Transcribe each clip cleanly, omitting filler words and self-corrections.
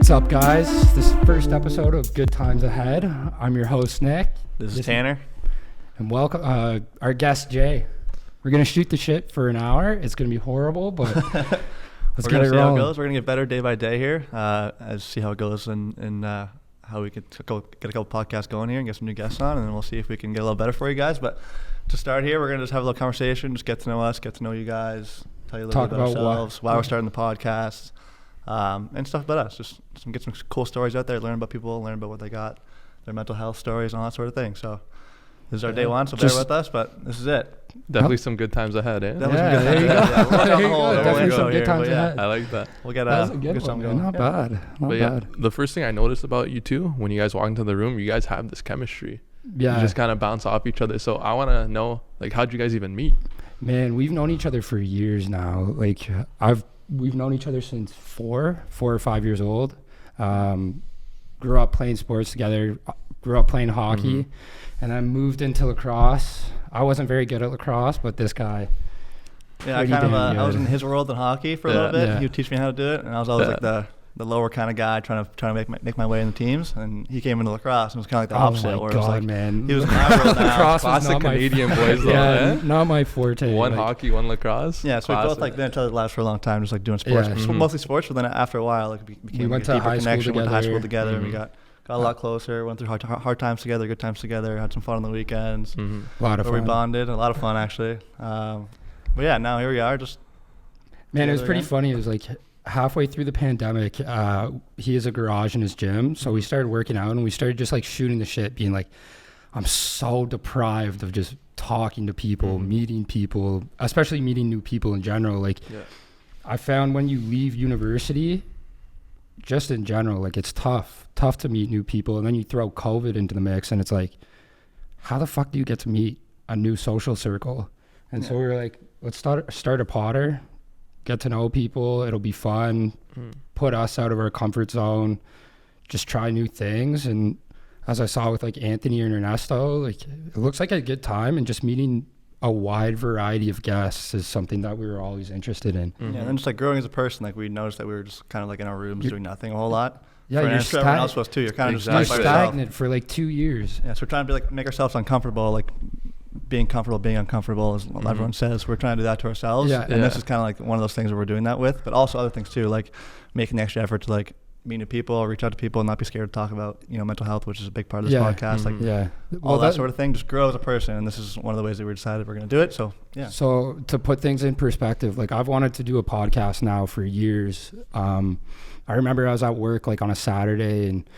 What's up, guys? This is the first episode of Good Times Ahead. I'm your host, Nick. This is Tanner. And welcome our guest, Jay. We're going to shoot the shit for an hour. It's going to be horrible, but let's We're get gonna it see how it rolling. goes. We're going to get better day by day here, as see how it goes and how we could get a couple podcasts going here and get some new guests on, and then we'll see if we can get a little better for you guys. But to start here, we're going to just have a little conversation, just get to know us, get to know you guys, tell you a little Talk bit about about ourselves, why we're starting the podcast, and stuff about us. Just get some cool stories out there, learn about people, learn about what they got, their mental health stories, and all that sort of thing. So this is our day one, so bear with us, but this is it. Definitely some good times ahead, eh? Yeah, there you go. There you go. Definitely some good times ahead. I like that. We'll get That was a good something one, man. going. Not bad. Not But bad. the first thing I noticed about you two, when you guys walk into the room, you guys have this chemistry. Yeah. You just kind of bounce off each other. So I want to know, like, how'd you guys even meet? Man, we've known each other for years now. Like, we've known each other since four or 5 years old. Grew up playing sports together. Grew up playing hockey, and I moved into lacrosse. I wasn't very good at lacrosse, but this guy. Yeah, pretty I damn good. was in his world in hockey for a little bit. Yeah. He would teach me how to do it, and I was always like the lower kind of guy trying to make my way in the teams. And he came into lacrosse and was kind of like the opposite. Oh my where it was God, like, man. he was in my world now. Lacrosse was Classic not my Canadian boys, though, yeah, eh? not my forte. One like, hockey, one lacrosse. Yeah, so we both like been each other's lives for a long time, just like doing sports, Yeah. mostly sports. But then after a while, like became went a to deeper high school connection. Went to high school together. together, and we got a lot closer. Went through hard times together, good times together. Had some fun on the weekends. a lot of Where we fun. bonded, a lot of fun actually. But yeah, now here we are. Just Man, it was together pretty again. funny. It was like halfway through the pandemic, he has a garage in his gym. So we started working out and we started just like shooting the shit, being like, I'm so deprived of just talking to people, meeting people, especially meeting new people in general. Like, I found when you leave university, just in general, like it's tough to meet new people. And then you throw COVID into the mix and it's like, how the fuck do you get to meet a new social circle? And so we were like, let's start a Potter, get to know people. It'll be fun, put us out of our comfort zone, just try new things. And as I saw with like Anthony and Ernesto, like it looks like a good time, and just meeting a wide variety of guests is something that we were always interested in. Yeah, and then just like growing as a person, like we noticed that we were just kind of like in our rooms doing nothing a whole lot. Yeah, For you're everyone else was too. You're kind of You're just stuck by yourself. stagnant for like 2 years. Yeah, so we're trying to make ourselves uncomfortable, like being comfortable, being uncomfortable, as everyone says. We're trying to do that to ourselves. Yeah. And this is kind of like one of those things that we're doing that with, but also other things too, like making the extra effort to like meet new people, reach out to people, and not be scared to talk about, mental health, which is a big part of this podcast. Like Yeah. all that sort of thing, just grow as a person. And this is one of the ways that we decided we're going to do it. So yeah. So to put things in perspective, like I've wanted to do a podcast now for years. I remember I was at work like on a Saturday, and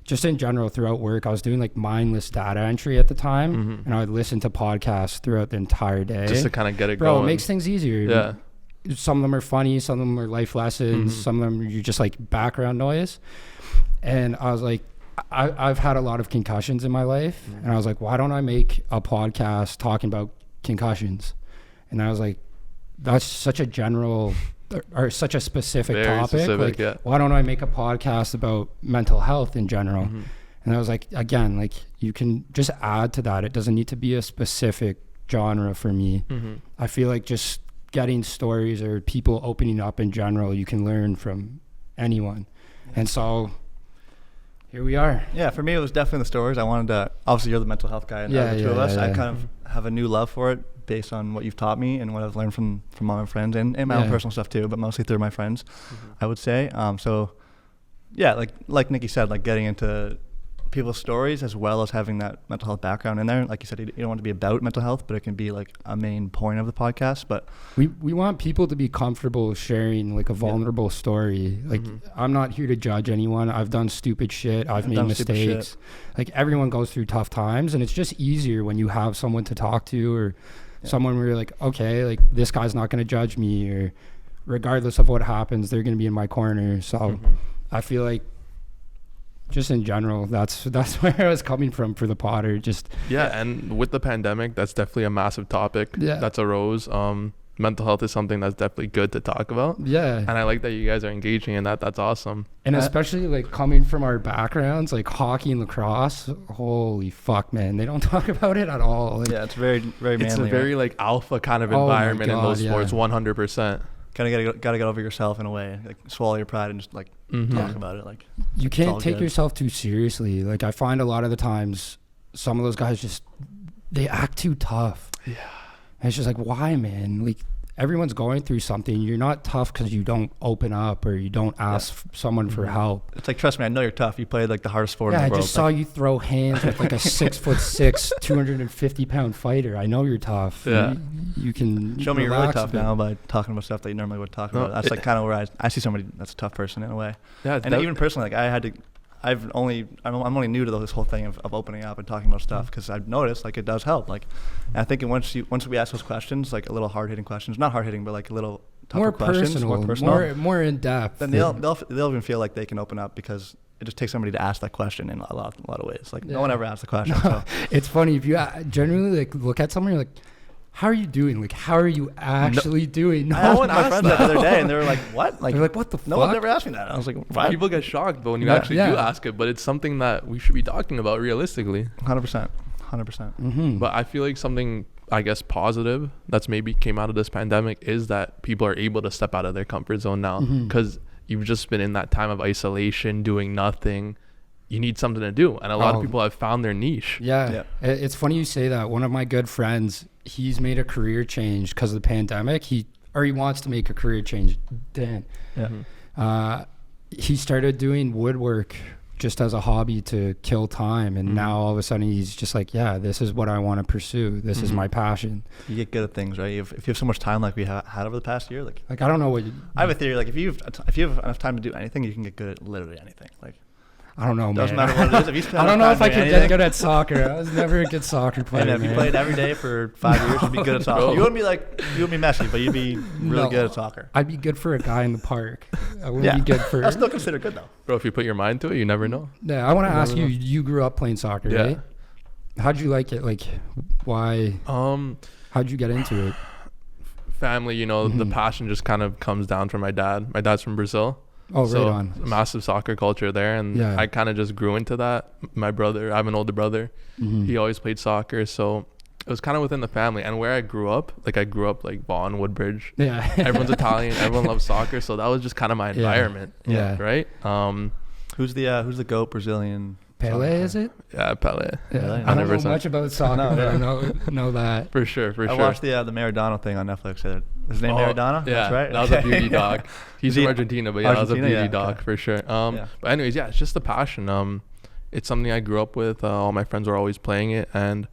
just in general throughout work, I was doing like mindless data entry at the time, and I would listen to podcasts throughout the entire day. Just to kind of get it Bro, going. it makes things easier. Yeah. Some of them are funny, some of them are life lessons, some of them are just like background noise. And I was like, I've had a lot of concussions in my life, and I was like, why don't I make a podcast talking about concussions? And I was like, that's such a general or such a specific Very topic. specific, like, why don't I make a podcast about mental health in general? And I was like, again, like you can just add to that. It doesn't need to be a specific genre for me. I feel like just getting stories or people opening up in general, you can learn from anyone. And so here we are. Yeah, for me, it was definitely the stories. I wanted to, obviously you're the mental health guy, and the two of us, I kind of have a new love for it based on what you've taught me and what I've learned from all my friends and my own personal stuff too, but mostly through my friends, I would say. So yeah, like Nikki said, like getting into people's stories as well as having that mental health background in there. Like you said, you don't want it to be about mental health, but it can be like a main point of the podcast. But we want people to be comfortable sharing like a vulnerable story. Like I'm not here to judge anyone. I've done stupid shit. I've made mistakes. Like everyone goes through tough times, and it's just easier when you have someone to talk to, or someone where you're like, okay, like this guy's not going to judge me, or regardless of what happens, they're going to be in my corner. So I feel like just in general, that's where I was coming from for the Potter. Just and with the pandemic, that's definitely a massive topic that's arose. Mental health is something that's definitely good to talk about. Yeah. And I like that you guys are engaging in that. That's awesome. And especially like coming from our backgrounds, like hockey and lacrosse, holy fuck, man. They don't talk about it at all. Like, yeah, it's very, very manly. It's a very like alpha kind of environment in those sports, 100%. gotta get over yourself in a way, like swallow your pride and just like talk about it. Like you can't take yourself too seriously. Like I find a lot of the times some of those guys they act too tough. Yeah. And it's just like, why, man? Like everyone's going through something. You're not tough because you don't open up or you don't ask someone for help. It's like, trust me, I know you're tough. You played like the hardest sport in the world. I just saw you throw hands with like a 6'6", 250-pound fighter. I know you're tough. Yeah. You can show me you're really tough now by talking about stuff that you normally would talk about. That's like kind of where I see somebody that's a tough person in a way. Yeah. And even personally, like I'm only new to this whole thing of opening up and talking about stuff because I've noticed like it does help. Like, and I think once we ask those questions, like a little hard hitting questions, not hard hitting, but like a little tougher questions, more personal, more in depth. Then they'll even feel like they can open up because it just takes somebody to ask that question in a lot of ways. Like no one ever asks the question. So. It's funny if you generally like look at someone, you're like, how are you doing? Like, how are you actually doing? No one asked my friends that the other day, and they were like, what? Like, they're like, what the fuck? No one ever asked me that. I was like, why? People get shocked, but when you actually do ask it, but it's something that we should be talking about realistically. 100%. 100%. But I feel like something, I guess, positive that's maybe came out of this pandemic is that people are able to step out of their comfort zone now because you've just been in that time of isolation, doing nothing. You need something to do. And a lot of people have found their niche. Yeah. It's funny you say that. One of my good friends, he's made a career change because of the pandemic. He wants to make a career change. Dan. Yeah. He started doing woodwork just as a hobby to kill time. And now all of a sudden he's just like, yeah, this is what I want to pursue. This is my passion. You get good at things, right? If you have so much time like we had over the past year, like I don't know what I have a theory. Like if you have enough time to do anything, you can get good at literally anything. Like I don't know, man. Doesn't matter what it is. If you spend I don't know if I could get good at soccer. I was never a good soccer player. And if you played every day for 5 years, you'd be good at soccer. You wouldn't be Messi, but you'd be really good at soccer. I'd be good for a guy in the park. I wouldn't be good for. That's still considered good though. Bro, if you put your mind to it, you never know. Yeah, I want to ask you. You grew up playing soccer, right? How'd you like it? Like, why? How'd you get into it? Family, the passion just kind of comes down from my dad. My dad's from Brazil. Oh, so right on. Massive soccer culture there, and I kind of just grew into that. My brother, I have an older brother. He always played soccer, so it was kind of within the family. And where I grew up like Vaughan, Woodbridge. Yeah, everyone's Italian. Everyone loves soccer, so that was just kind of my environment. Yeah. Right. Who's the GOAT Brazilian? Pele, is it? Yeah, Pele. Yeah. I don't know much about soccer, but I know that. For sure. I watched the Maradona thing on Netflix. His name Maradona? Yeah, that's right. That was a beauty doc. He's from Argentina, but that was a beauty doc for sure. But anyways, it's just the passion. It's something I grew up with. All my friends were always playing it, and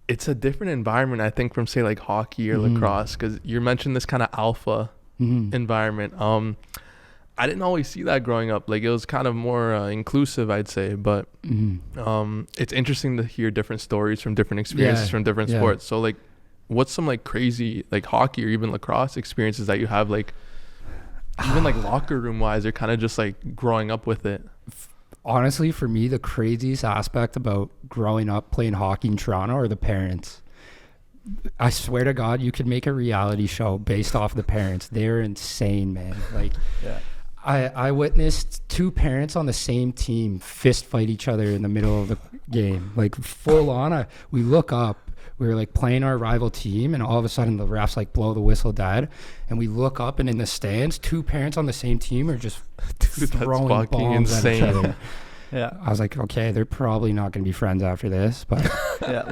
it's a different environment, I think, from say like hockey or lacrosse, because you mentioned this kind of alpha environment. I didn't always see that growing up. Like it was kind of more inclusive, I'd say. But it's interesting to hear different stories from different experiences from different sports. So like, what's some like crazy like hockey or even lacrosse experiences that you have, like even like locker room wise, or kind of just like growing up with it? Honestly, for me, the craziest aspect about growing up playing hockey in Toronto are the parents. I swear to God, you could make a reality show based off the parents. They're insane, man. Like, I witnessed two parents on the same team fist fight each other in the middle of the game, like full on. We look up, we were like playing our rival team, and all of a sudden the refs like blow the whistle dead, and we look up, and in the stands, two parents on the same team are just throwing bombs insane. At each other. Yeah, I was like, okay, they're probably not going to be friends after this, but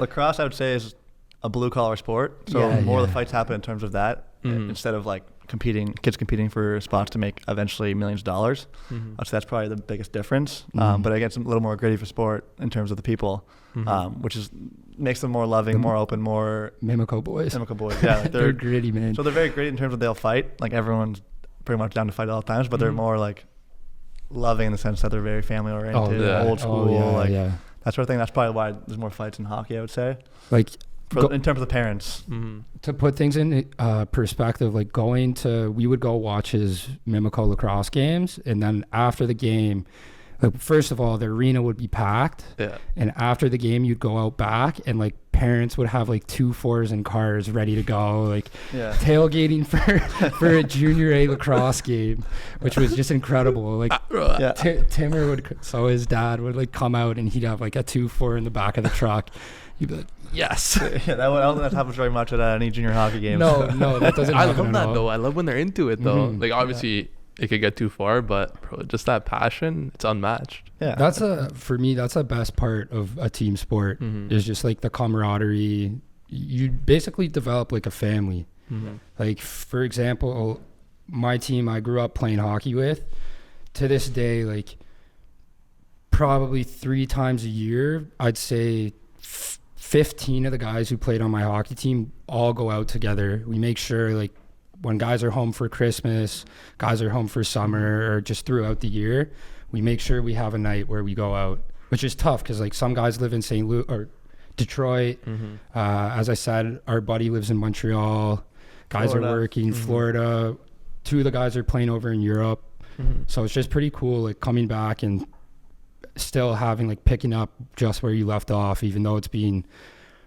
lacrosse I would say is a blue collar sport, so more of the fights happen in terms of that instead of like kids competing for spots to make eventually millions of dollars. I'd say that's probably the biggest difference. But again, it's a little more gritty for sport in terms of the people, which makes them more loving, more open, more Mimico boys. Yeah, like they're gritty, man. So they're very gritty in terms of they'll fight. Like everyone's pretty much down to fight at all times, but they're more like loving in the sense that they're very family oriented, old school, that sort of thing. That's probably why there's more fights in hockey, I would say. Like. In terms of the parents. To put things in perspective, like we would go watch his Mimico lacrosse games, and then after the game, like first of all, the arena would be packed, and after the game, you'd go out back, and like parents would have like 2-4s and cars ready to go, like tailgating for a junior A lacrosse game, which was just incredible. Like Timmer his dad would like come out, and he'd have like a 2-4 in the back of the truck. you'd be like, yes. Yeah, I don't think that happens very much at any junior hockey games. No, that doesn't I happen love that all. though. I love when they're into it though. Like obviously it could get too far, but bro, just that passion, it's unmatched. Yeah. For me, that's the best part of a team sport is just like the camaraderie. You basically develop like a family. Like, for example, my team I grew up playing hockey with, to this day, like probably 3 times a year, I'd say 15 of the guys who played on my hockey team all go out together. We make sure, like, when guys are home for Christmas, guys are home for summer, or just throughout the year, we make sure we have a night where we go out, which is tough because like some guys live in St. Louis or Detroit. As I said, our buddy lives in Montreal. Guys Florida. Are working Florida. 2 of the guys are playing over in Europe. So it's just pretty cool, like coming back and still having like picking up just where you left off, even though it's been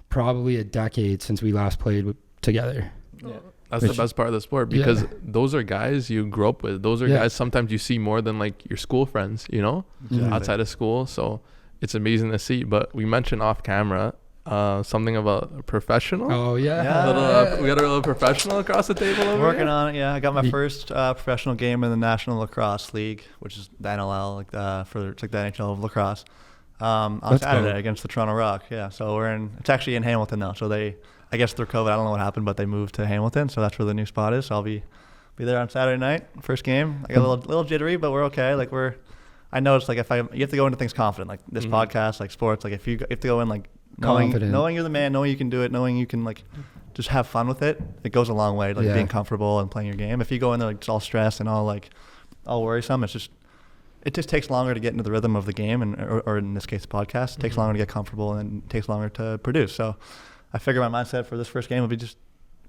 probably a decade since we last played together. Yeah. That's the best part of the sport because those are guys you grew up with. Those are guys sometimes you see more than like your school friends, you know, outside of school. So it's amazing to see. But we mentioned off camera something of a professional. Oh yeah. We got a little professional across the table over Working here. on it. Yeah, I got my first professional game in the National Lacrosse League, which is the NLL, like it's like the NHL of lacrosse. On Saturday against the Toronto Rock. Yeah, so it's actually in Hamilton now. So I guess through COVID, I don't know what happened, but they moved to Hamilton, so that's where the new spot is. So I'll be there on Saturday night, first game. I got a little jittery, but we're okay. Like I know it's like you have to go into things confident, like this podcast, like sports. Like if you have to go in like knowing you're the man, knowing you can do it, knowing you can like just have fun with it. It goes a long way, like being comfortable and playing your game. If you go in there like just all stressed and all worrisome, it just takes longer to get into the rhythm of the game, or in this case, the podcast. It takes longer to get comfortable and it takes longer to produce. So I figure my mindset for this first game will be just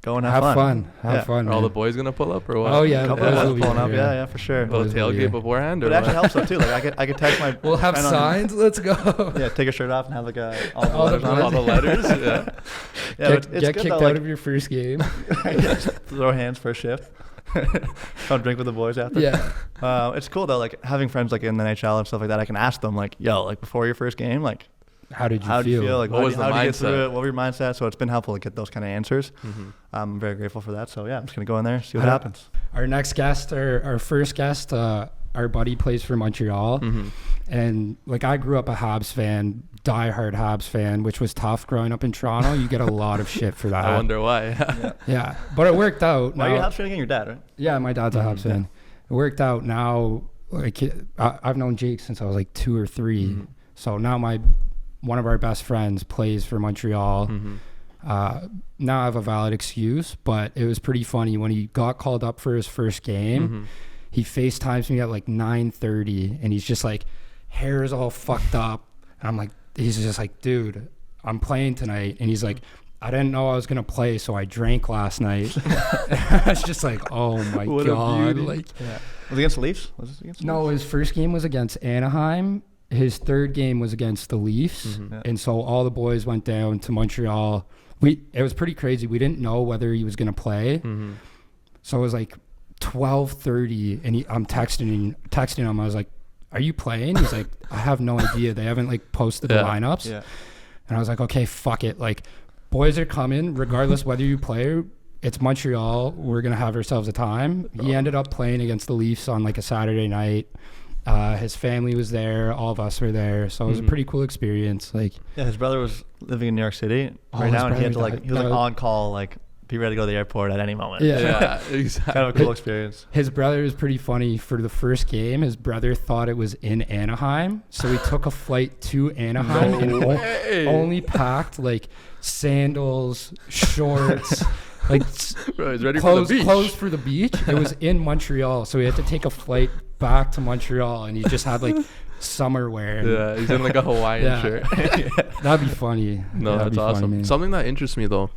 go and have fun. Have fun. Are all the boys gonna pull up or what? Oh yeah, a couple of guys pulling up. Yeah, for sure. A little tailgate beforehand, or it actually helps though too. Like I could text my. We'll have signs. Let's go. Yeah, take a shirt off and have like all the letters. Yeah. Get kicked out of your first game. Throw hands first shift. Come drink with the boys after. Yeah. It's cool though, like having friends like in the NHL and stuff like that. I can ask them like, yo, like before your first game, like how did you feel? Like, what was the mindset? How did you get through it? What were your mindset? So it's been helpful to get those kind of answers. I'm very grateful for that. So yeah, I'm just gonna go in there, see what happens. Our next guest, our first guest, our buddy plays for Montreal, and like I grew up a Habs fan, diehard Habs fan, which was tough growing up in Toronto. You get a lot of shit for that. I wonder why. Yeah, but it worked out. Why are you a Habs fan again? Your dad, right? Yeah, my dad's a Habs fan. It worked out. Now, like I've known Jake since I was like 2 or 3. So now one of our best friends plays for Montreal. Now I have a valid excuse, but it was pretty funny when he got called up for his first game. He FaceTimes me at like 9:30 and he's just like, hair is all fucked up. And I'm like, he's just like, dude, I'm playing tonight. And he's like, I didn't know I was going to play, so I drank last night. I was just like, oh my God. Like, was it against the Leafs? No, his first game was against Anaheim. His third game was against the Leafs. And so all the boys went down to Montreal. It was pretty crazy. We didn't know whether he was going to play. So it was like 12:30 and I'm texting him. I was like, are you playing? He's like, I have no idea. They haven't like posted the lineups. And I was like, okay, fuck it. Like, boys are coming regardless whether you play. It's Montreal. We're going to have ourselves a time. He ended up playing against the Leafs on like a Saturday night. His family was there. All of us were there. So it was a pretty cool experience. Like, yeah, his brother was living in New York City right now, and he was like on call, like be ready to go to the airport at any moment. Yeah, exactly. Kind of a cool experience. His brother was pretty funny. For the first game, his brother thought it was in Anaheim, so he took a flight to Anaheim and only packed like sandals, shorts, like Bro, he's ready clothes for the beach. It was in Montreal, so he had to take a flight back to Montreal, and he just had like summer wear. Yeah, he's in like a Hawaiian shirt. That'd be funny. No, that's awesome. Funny, something that interests me though,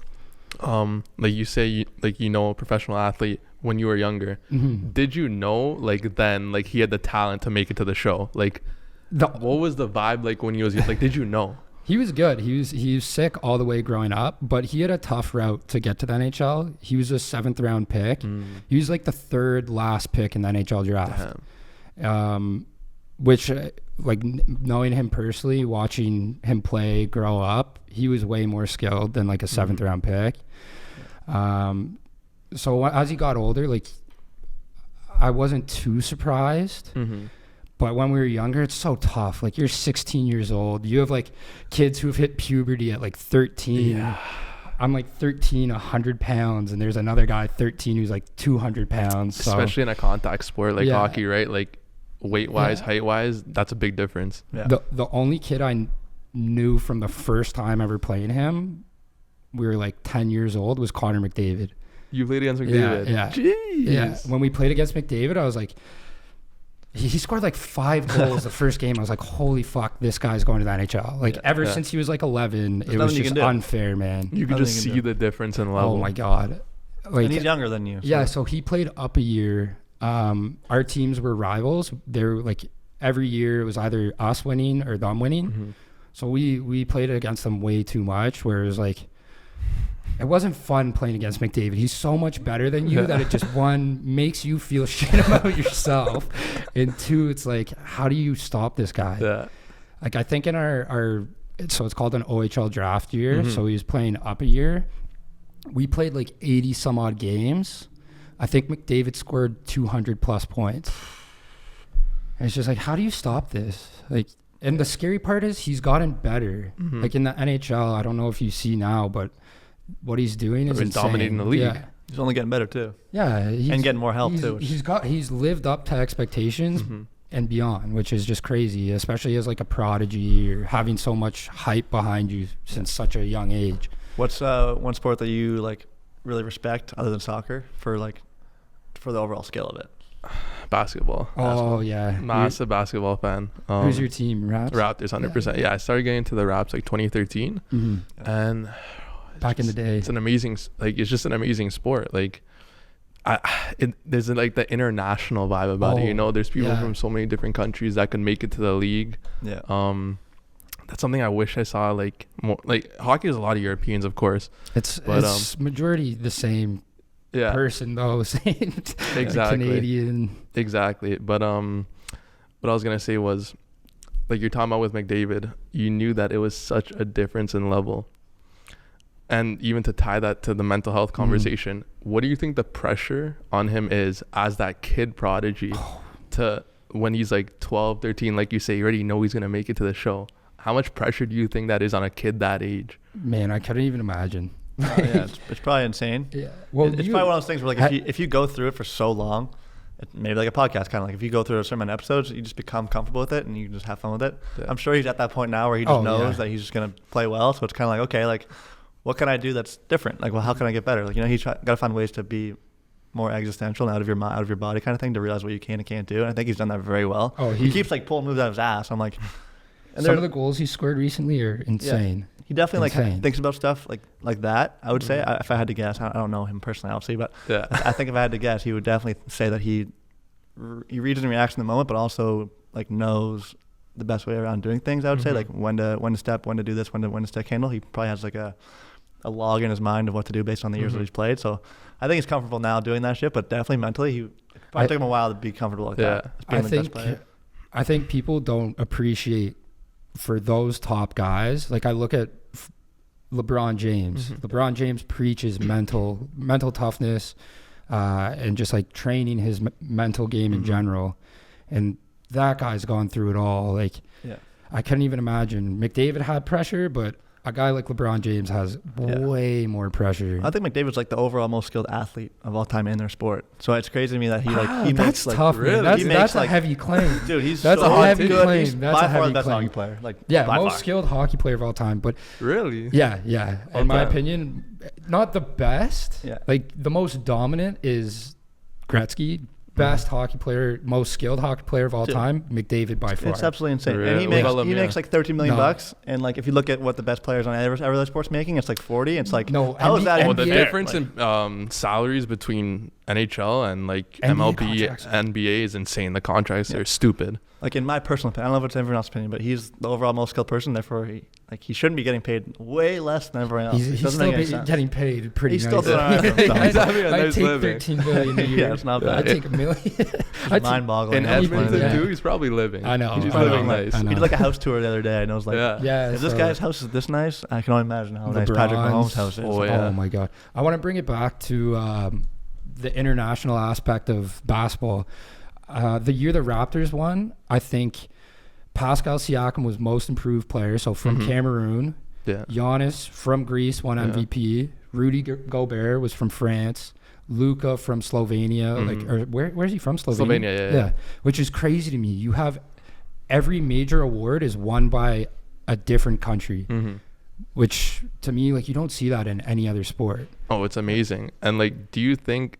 like you say, a professional athlete when you were younger. Did you know like then like he had the talent to make it to the show? Like, what was the vibe like when he was like? Did you know? He was good. He was sick all the way growing up, but he had a tough route to get to the NHL. He was a 7th round pick. He was like the 3rd last pick in the NHL draft. which like knowing him personally, watching him play, grow up, he was way more skilled than like a 7th round pick. So as he got older, like I wasn't too surprised. But when we were younger, it's so tough. Like you're 16 years old. You have like kids who've hit puberty at like 13. Yeah. I'm like 13, 100 pounds, and there's another guy 13 who's like 200 pounds. So. Especially in a contact sport like hockey, right? Like weight-wise, height-wise, that's a big difference. Yeah. The only kid I knew from the first time ever playing him, we were like 10 years old, was Connor McDavid. You played against McDavid? Yeah. Jeez. Yeah. When we played against McDavid, I was like, he scored like 5 goals the first game. I was like, holy fuck, this guy's going to the NHL. Like ever since he was like 11, it was just unfair, man. You could just see the difference in level. Oh my God. Like, and he's younger than you. So. Yeah, so he played up a year. Our teams were rivals. They were like every year it was either us winning or them winning. So we played against them way too much, where it was like, it wasn't fun playing against McDavid. He's so much better than you that it just, one, makes you feel shit about yourself. And two, it's like, how do you stop this guy? Yeah. Like I think in our so it's called an OHL draft year. So he was playing up a year. We played like 80 some odd games. I think McDavid scored 200 plus points. And it's just like, how do you stop this? Like, and the scary part is he's gotten better. Like in the NHL, I don't know if you see now, but what he's doing is insane. Dominating the league. Yeah. He's only getting better too. Yeah, and getting more help too. He's lived up to expectations and beyond, which is just crazy, especially as like a prodigy or having so much hype behind you since such a young age. What's one sport that you like really respect other than soccer for the overall skill of it? Basketball. Oh yeah, massive basketball fan. Who's your team? Raptors, 100%. Yeah, I started getting into the Raps like 2013, and back in the day, it's an amazing, like it's just an amazing sport. Like, there's like the international vibe about it. You know, there's people from so many different countries that can make it to the league. Yeah. That's something I wish I saw. Like more, like hockey is a lot of Europeans, of course. It's majority the same. Yeah. Person though, same. Exactly. Canadian. Exactly. But what I was gonna say was, like you're talking about with McDavid, you knew that it was such a difference in level. And even to tie that to the mental health conversation, what do you think the pressure on him is as that kid prodigy to when he's like 12, 13, like you say, you already know he's going to make it to the show. How much pressure do you think that is on a kid that age? Man, I couldn't even imagine. Yeah, it's probably insane. Yeah. Well, it's probably one of those things where like if you go through it for so long, maybe like a podcast, kind of like if you go through a certain amount of episodes, you just become comfortable with it and you just have fun with it. Yeah. I'm sure he's at that point now where he just knows that he's just going to play well. So it's kind of like, okay, like what can I do that's different? Like, well, how can I get better? Like, you know, he's got to find ways to be more existential and out of your body kind of thing to realize what you can and can't do. And I think he's done that very well. Oh, he keeps like pulling moves out of his ass. I'm like, and some of the goals he scored recently are insane. Yeah. He definitely like thinks about stuff like that. I would say, if I had to guess, I don't know him personally, obviously, but I think if I had to guess, he would definitely say that he reads and reacts in the moment, but also like knows the best way around doing things. I would say like when to step, when to do this, when to stick handle. He probably has like a log in his mind of what to do based on the years that he's played. So I think he's comfortable now doing that shit, but definitely mentally, it probably took him a while to be comfortable like that. I think people don't appreciate for those top guys. Like I look at LeBron James. LeBron James preaches mental toughness and just like training his mental game in general. And that guy's gone through it all. Like I couldn't even imagine. McDavid had pressure, but a guy like LeBron James has way more pressure. I think McDavid's like the overall most skilled athlete of all time in their sport. So it's crazy to me that he that's makes tough. Really? That's a heavy claim. Dude, he's that's so a heavy good. claim. He's that's by far the best hockey player. Like most skilled hockey player of all time. But really, yeah. In my opinion, not the best. Yeah. Like the most dominant is Gretzky. Best hockey player, most skilled hockey player of all time, McDavid by far. It's absolutely insane. Really? And he makes like $13 million bucks. And like if you look at what the best players on every other sport's making, it's like 40. It's like how is that? Well, the difference in salaries between NHL and like MLB, NBA is insane. The contracts are stupid. Like in my personal opinion, I don't know if it's everyone else's opinion, but he's the overall most skilled person. Therefore, like he shouldn't be getting paid way less than everyone else. He's still getting paid pretty he's nice. Still doing all right. I take 13 million a year. Yeah, it's not bad. I take $1 million. It's mind-boggling. In Edmonton too, he's probably living. I know. He's living nice. He did like a house tour the other day, and I was like, if this guy's house is this nice, I can only imagine how nice Patrick Mahomes' house is. Oh my God. I want to bring it back to the international aspect of basketball. The year the Raptors won, I think Pascal Siakam was most improved player. So from Cameroon, Giannis from Greece won MVP. Rudy Gobert was from France. Luka from Slovenia. Where's he from? Slovenia. Yeah. Which is crazy to me. You have every major award is won by a different country. Which to me, like, you don't see that in any other sport. Oh, it's amazing. And like, do you think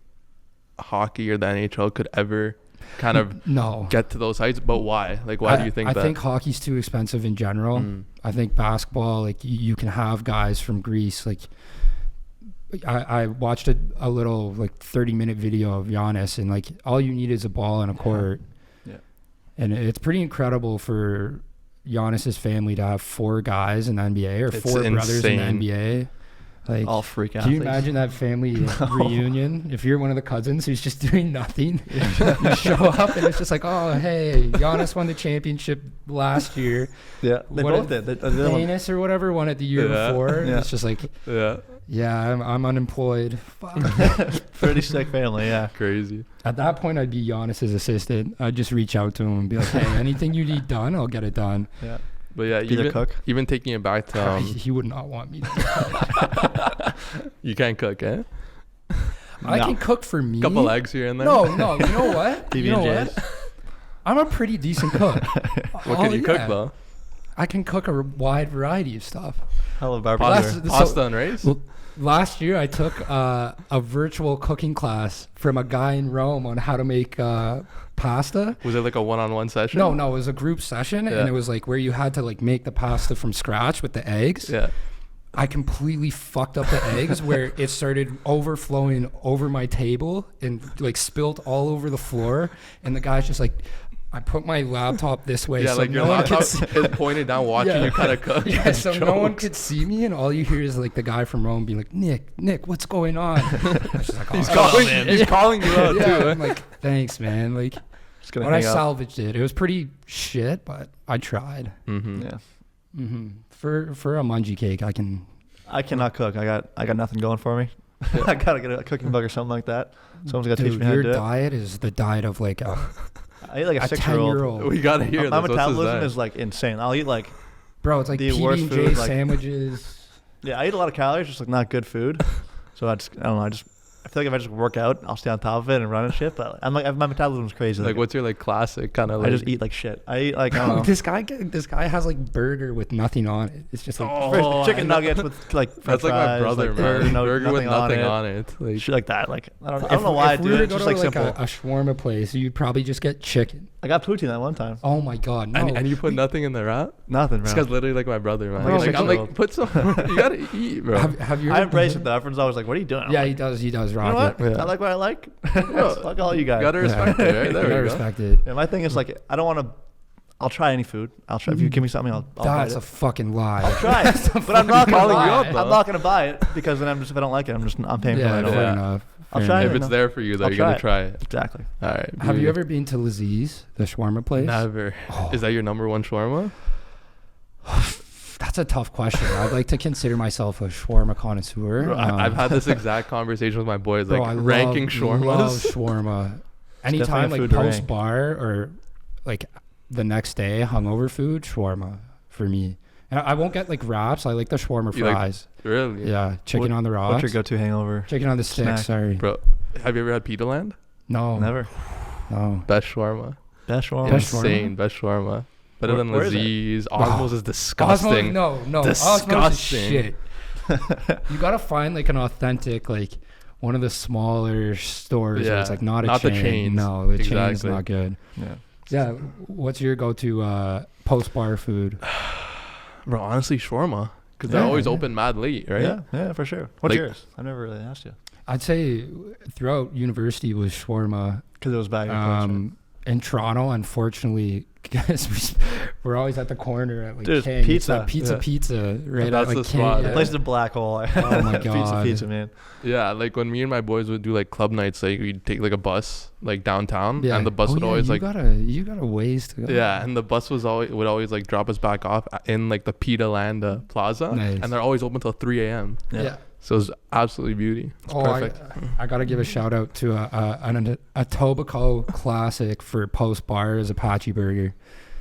hockey or the NHL could ever kind of get to those heights? But why? Like, why do you think that? I think hockey's too expensive in general. I think basketball, like, you can have guys from Greece. Like, I watched a little like 30-minute video of Giannis, and like all you need is a ball and a court. And it's pretty incredible for Giannis's family to have 4 guys in the NBA or 4 brothers in the NBA. Like, all freak athletes. Can you imagine that family reunion? If you're one of the cousins who's just doing nothing, you show up and it's just like, oh, hey, Giannis won the championship last year. Yeah, they both did. Danis or whatever won it the year before. Yeah. It's just like, I'm unemployed. Pretty sick family, yeah. Crazy. At that point, I'd be Giannis's assistant. I'd just reach out to him and be like, hey, anything you need done, I'll get it done. Yeah. But yeah, even taking it back to he would not want me to. You can't cook, eh? I can cook for me. Couple eggs here and there. No, you know what? You know what? I'm a pretty decent cook. What can you cook though? I can cook a wide variety of stuff. Hello, barbecue. Pasta and rice? Last year, I took a virtual cooking class from a guy in Rome on how to make pasta. Was it like a one-on-one session? No, it was a group session, and it was like where you had to like make the pasta from scratch with the eggs. Yeah. I completely fucked up the eggs where it started overflowing over my table and like spilt all over the floor, and the guy's just like, I put my laptop this way, so like your laptop is pointed down watching you kind of cook. Yeah, so no one could see me, and all you hear is like the guy from Rome being like, Nick, what's going on? Like, he's calling you out too. I'm like, thanks, man. Like, when I salvaged it, it was pretty shit, but I tried. Yeah. For a mungie cake, I cannot cook. I got nothing going for me. I gotta get a cooking book or something like that. Someone's gotta teach me how to do it. Your diet is the diet of like I eat like a 6-year-old. We gotta hear this. My metabolism is like insane. I'll eat like, bro, it's like PB&J sandwiches. Yeah, I eat a lot of calories, just like not good food. So I don't know. I feel like if I just work out, I'll stay on top of it and run and shit. But I'm like, my metabolism's crazy. Like, what's your like classic kind of? Like, I just eat like shit. I eat like, I don't know. This guy has like burger with nothing on it. It's just like chicken nuggets with like French fries, like my brother, like, man. Burger with nothing on it. Like, shit like that. Like I don't know why I do it. It's just like simple. A shawarma place, you'd probably just get chicken. I got poutine that one time. Oh my God, no. And you put nothing in the wrap? Nothing, bro. This guy's literally like my brother, man. Bro, I'm like, put some. You gotta eat, bro. Have you? I embrace it though. Everyone's always like, "What are you doing?" Yeah, he does, Rob. You know what? I like what I like. Fuck all you guys. Gotta respect it, right? There we go. Respect it. Yeah, my thing is like, I don't want to. I'll try any food. I'll try. If you give me something, I'll That's a fucking lie. I'll try it, but I'm not calling you up. I'm not gonna buy it because then if I don't like it, I'm paying for it. Fair enough. I'll try it. If it's there for you, though, you're gonna try it. Exactly. All right. Have you ever been to Laziz, the shawarma place? Never. Is that your number one shawarma? That's a tough question. I'd like to consider myself a shawarma connoisseur. Bro, I've had this exact conversation with my boys, like ranking shawarmas. I love shawarma. Anytime like post bar or like the next day hungover food, shawarma for me. And I won't get like wraps. I like the shawarma fries. Really? Yeah, chicken on the rocks. What's your go-to hangover? Chicken on the stick. Snack. Sorry, bro. Have you ever had Pita Land? No, never. No. Best shawarma. Insane. Best shawarma. Better than Laziz. Osmos is disgusting. No. Disgusting. Osmos is shit. You gotta find like an authentic, like one of the smaller stores. Yeah. Where it's like not chain. The chains. No, the chain's not good. Yeah. What's your go-to post bar food? Bro, honestly, shawarma. Because they always open mad late, right? Yeah, for sure. What's yours? I've never really asked you. I'd say throughout university was shawarma. Because it was back in Toronto, unfortunately, because We're always at the corner at like Dude, King. pizza. Pizza. Right That's at the like King. spot. The place is a black hole. Oh my god. Pizza, man. Yeah, like when me and my boys would do like club nights, like we'd take like a bus like downtown, and the bus would always like you got a ways to go. Yeah, and the bus would always like drop us back off in like the Pita Land Plaza, Nice. and they're always open till 3 a.m. Yeah. So it's absolutely beauty. It's perfect. I gotta give a shout out to a Etobicoke classic for post bar is Apache Burger.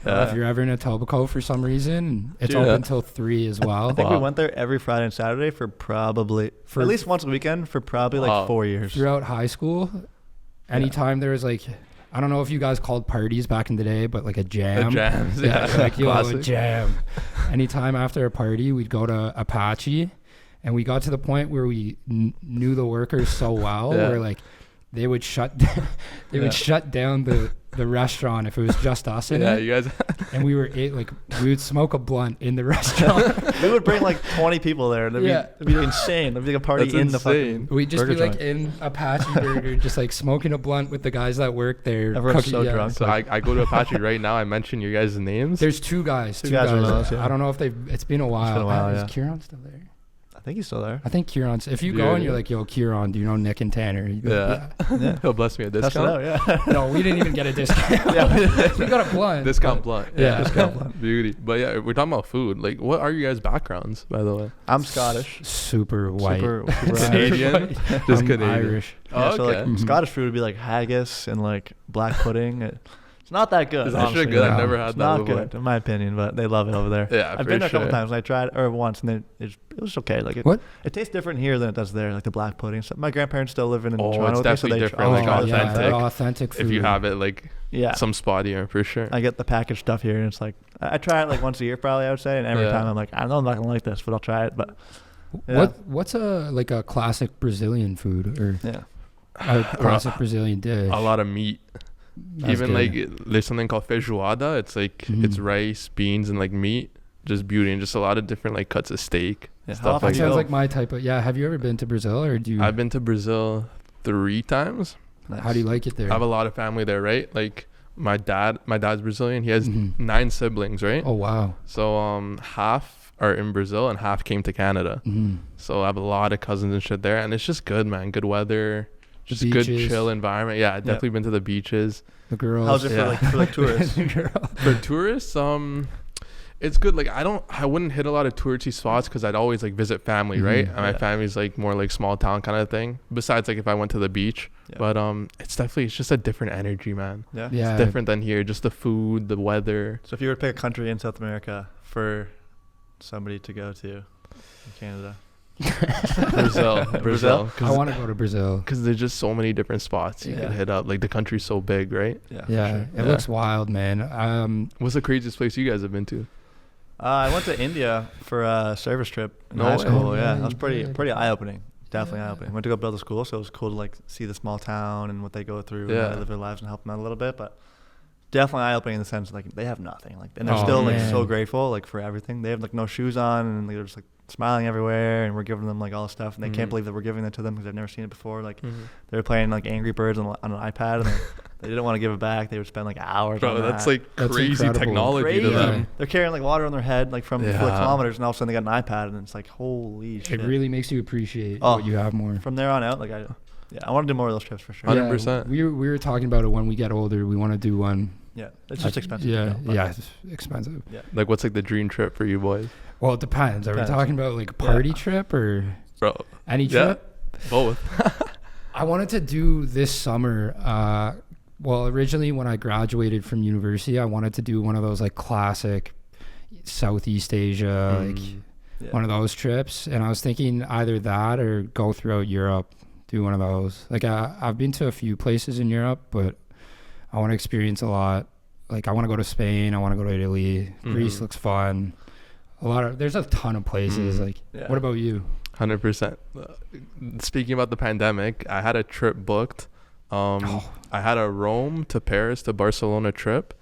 If you're ever in Etobicoke for some reason, it's open till 3 as well. I think we went there every Friday and Saturday for at least once a weekend for probably like 4 years. Throughout high school, anytime there was like, I don't know if you guys called parties back in the day, but like a jam. Like a jam. Anytime after a party, we'd go to Apache. And we got to the point where we knew the workers so well, where like they would shut down the restaurant if it was just us in it. You guys. And we would smoke a blunt in the restaurant. We would bring like 20 people there. It'd be insane. It'd be like a party in the fucking. We'd just be burger like in Apache Burger, just like smoking a blunt with the guys that work there. Everyone's so drunk. So I go to Apache right now. I mention your guys' names. There's two guys. Two guys. I don't know if it's been a while. It's been a while, Is Kieran still there? I think he's still there. I think Kieran's. If you go and you're like, yo, Kieran, do you know Nick and Tanner? You go, yeah. He'll bless me a discount. No, we didn't even get a discount. We got a blunt. Discount blunt. Yeah. Discount blunt. Beauty. But yeah, we're talking about food. Like, what are you guys' backgrounds, by the way? I'm Scottish. Super white. Super Canadian? Just Canadian. Irish. Yeah, so like Scottish food would be like haggis and like black pudding. It's not that good. It's actually good. I've never had that not before. good, in my opinion, but they love it over there. Yeah, I've been there a couple times. And I tried once, and it was okay. Like it tastes different here than it does there. Like the black pudding. So my grandparents still live in Toronto. It's definitely different. Like authentic. Authentic food. If you have it like some spot here, for sure. I get the packaged stuff here, and it's like I try it like once a year, probably I would say, and every time I'm like, I know I'm not gonna like this, but I'll try it. But what's a classic Brazilian food or a classic Brazilian dish? A lot of meat. Even like there's something called feijoada. It's like it's rice, beans, and like meat. Just beauty, and just a lot of different like cuts of steak. Stuff like that. Sounds like my type of. Yeah, have you ever been to Brazil or do you? I've been to Brazil 3 times. Nice. How do you like it there? I have a lot of family there, right? Like my dad's Brazilian. He has 9 siblings, right? Oh wow. So half are in Brazil and half came to Canada. So I have a lot of cousins and shit there, and it's just good, man. Good weather. Just good chill environment. Yeah, I've definitely been to the beaches. The girls. How's it for tourists? For tourists, it's good. Like I wouldn't hit a lot of touristy spots because I'd always like visit family, right? And my family's like more like small town kind of thing. Besides like if I went to the beach, but it's just a different energy, man. Yeah, it's different than here. Just the food, the weather. So if you were to pick a country in South America for somebody to go to in Canada. Brazil. I want to go to Brazil because there's just so many different spots you could hit up. Like the country's so big, right? It looks wild, man. What's the craziest place you guys have been to? I went to India for a service trip in high school. That was pretty eye opening. Definitely eye opening. Went to go build a school, so it was cool to like see the small town and what they go through and how they live their lives and help them out a little bit. But definitely eye opening in the sense like they have nothing, like, and they're still like so grateful like for everything. They have like no shoes on and they're just like smiling everywhere, and we're giving them like all this stuff, and they can't believe that we're giving it to them because they've never seen it before. Like they were playing like Angry Birds on an iPad, and they didn't want to give it back. They would spend like hours. Bro, on that's that. like crazy technology to them. They're carrying like water on their head like from 4 kilometers, and all of a sudden they got an iPad, and it's like holy shit. It really makes you appreciate what you have more. From there on out, like I want to do more of those trips for sure. 100%. We were talking about it when we get older. We want to do one. Yeah, it's just expensive. It's expensive. Yeah. Like, what's like the dream trip for you boys? Well, it depends. Are we talking about like a party trip or any trip? Both. I wanted to do this summer. Well, originally when I graduated from university, I wanted to do one of those like classic Southeast Asia, one of those trips. And I was thinking either that or go throughout Europe, do one of those. Like I've been to a few places in Europe, but I want to experience a lot. Like I want to go to Spain. I want to go to Italy. Greece looks fun. There's a ton of places. What about you? 100%. Speaking about the pandemic, I had a trip booked. I had a Rome to Paris to Barcelona trip,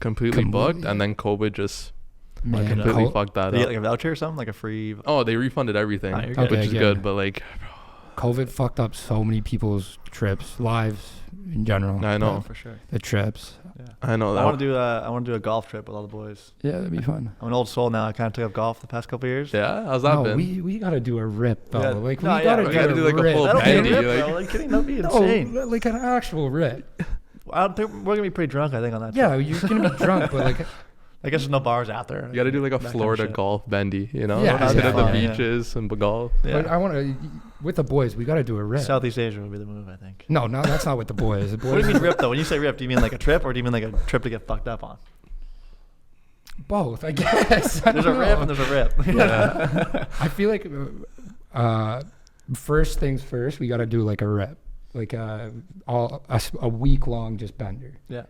completely booked, and then COVID just completely fucked that up. Did you get like a voucher or something, like a free? Oh, they refunded everything, which is good. But like, COVID fucked up so many people's trips, lives in general. I know. For sure. The trips. Yeah. I know that. I want to do a golf trip with all the boys. Yeah, that'd be fun. I'm an old soul now. I kind of took up golf the past couple of years. Yeah, how's that been? We gotta do a rip though. Yeah. Like No, we yeah, gotta we gotta do like a full That'll be a bandy. rip, Like, bro. Like, kidding? That'd be insane. No, like an actual rip. I don't think we're gonna be pretty drunk. I think on that. Yeah, trip. you're gonna be drunk, but like I guess there's no bars out there. you got to do like a That kind of Florida shit. golf bendy, you know? Yeah, Sit at the yeah. beaches and golf. but I want to with the boys. We gotta do a rip. Southeast Asia would be the move, I think. No, that's not with the boys. The boys. What do you mean rip though? When you say rip, do you mean like a trip, or do you mean like a trip to get fucked up on? Both, I guess. There's a rip and there's a rip. Yeah. I feel like first things first, we got to do like a rip, like a week long just bender. Yeah.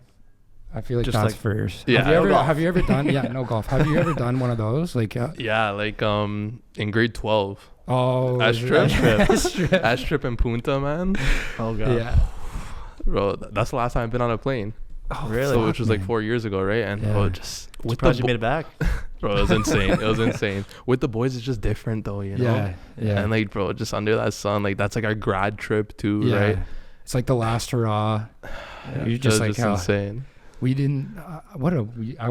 I feel like Just that's like- first. Yeah. Have you ever done? Yeah, no golf. Have you ever done one of those? Like Yeah, like in grade 12. S trip. S trip in Punta, man. Oh god. Yeah. Bro, that's the last time I've been on a plane. Oh, Really? So which was like man. 4 years ago, right? And Yeah. bro, just with Surprised the you made it back. bro, it was insane. It was insane. With the boys, it's just different though, you know? Yeah. Yeah. And like, bro, just under that sun, like that's like our grad trip too, Yeah. right? It's like the last hurrah. Yeah. You're It just was like just how insane. we didn't. I went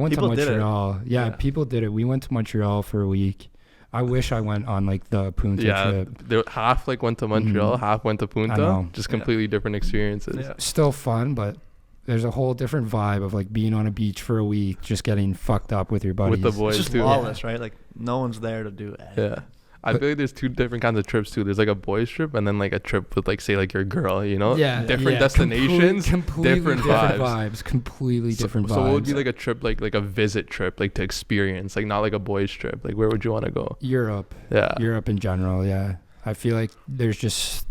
People to did it. Montreal. Yeah, Yeah. people did it. We went to Montreal for a week. I wish I went on like the Punta Yeah, trip. half like went to Montreal, half went to Punta. know. Just Yeah. completely different experiences. Yeah. Still fun, but there's a whole different vibe of like being on a beach for a week, just getting fucked up with your buddies. With the boys It's just too. lawless, right? Like no one's there to do anything. Yeah. I feel like there's two different kinds of trips too. There's like a boys trip and then like a trip with like say like your girl, you know? Yeah, Different yeah. destinations, completely different vibes. Completely different vibes. So what would be like a trip like a visit trip, like to experience, like not like a boys trip? Like where would you want to go? Europe. Yeah. Europe in general, yeah. I feel like there's just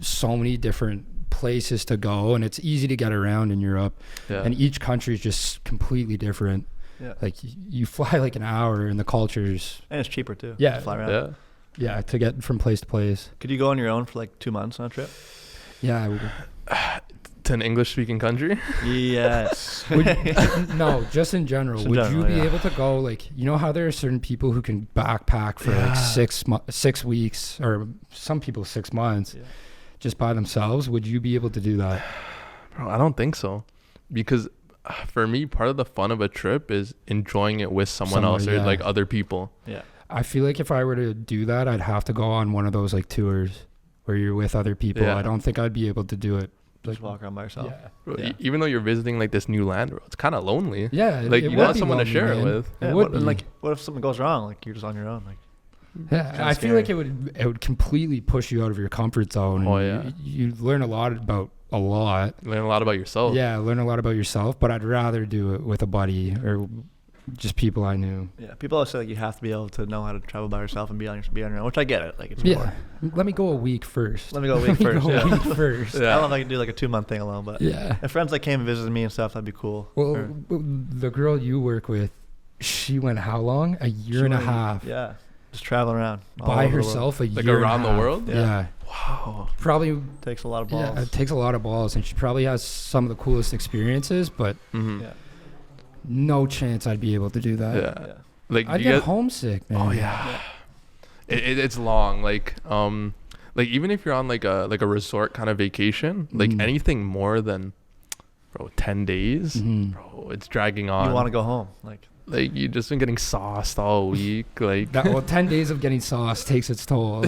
so many different places to go, and it's easy to get around in Europe. Yeah. And each country is just completely different. Yeah. Like you fly like an hour, and the cultures, And it's cheaper too. Yeah. To fly around. Yeah. yeah, to get from place to place. Could you go on your own for like 2 months on a trip? Yeah. To an English speaking country? Yes. No, just in general. Just in Would general, you be yeah. able to go like, you know how there are certain people who can backpack for like Yeah. 6 weeks, or some people 6 months, Yeah. just by themselves? Would you be able to do that? Bro, I don't think so. Because for me, part of the fun of a trip is enjoying it with someone else or yeah. like other people. Yeah. I feel like if I were to do that, I'd have to go on one of those like tours where you're with other people. Yeah. I don't think I'd be able to do it. Just walk around by yourself. Yeah. Bro, Yeah. even though you're visiting like this new land, bro, it's kind of lonely. Yeah. Like it you would want be someone to lonely, share man. it with. It Yeah, would what, be. like, what if something goes wrong? Like you're just on your own. Like Yeah, kinda I feel like scary. it would completely push you out of your comfort zone. Oh, and yeah. You learn a lot about a lot. Learn a lot about yourself. Yeah, learn a lot about yourself, but I'd rather do it with a buddy or just people I knew. yeah, people always say like you have to be able to know how to travel by yourself and be on your own, which I get it. Like it's Yeah. important. Let me go a week first. Let me go a week first. Go Yeah. a week first. I don't know if I can do like a 2-month thing alone, but Yeah. if friends like came and visited me and stuff, that'd be cool. Well, Or- the girl you work with, she went how long? A year and a half. Yeah, just traveling around all By over the world. herself, a Like year around and a the half. world? Yeah. Wow. Probably. Takes a lot of balls. Yeah, it takes a lot of balls, and she probably has some of the coolest experiences, but Mm-hmm. Yeah. no chance I'd be able to do that. Yeah. Yeah. Like I'd you get get homesick, man. Oh yeah. It's long. Like even if you're on like a resort kind of vacation, like Mm. anything more than 10 days, Mhm. bro, it's dragging on. You want to go home, like like you just been getting sauced all week, like Well, 10 days of getting sauce takes its toll.